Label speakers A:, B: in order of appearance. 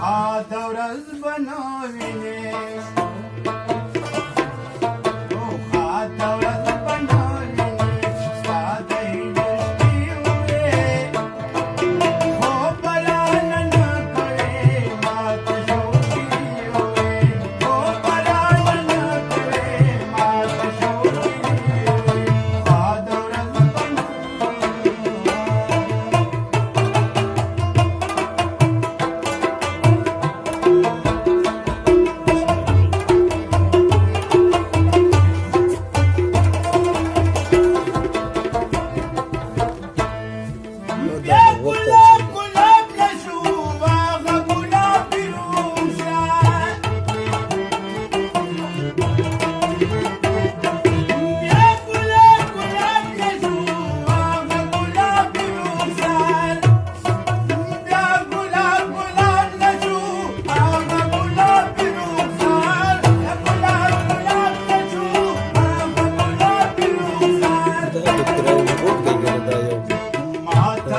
A: हाथ ورځ بناوینه او हाथ ورځ بناوینه ساده دشتي وې خو پران نه کوي مات شوقي وې خو پران نه کوي مات شوقي وې हाथ ورځ गुलाब गुलाब नशू बाग गुलाब रूसा या गुलाब गुलाब नशू बाग गुलाब रूसा या गुलाब गुलाब नशू बाग गुलाब रूसा या गुलाब गुलाब नशू बाग गुलाब रूसा
B: Да, тут прям вот как гадаю.
A: माता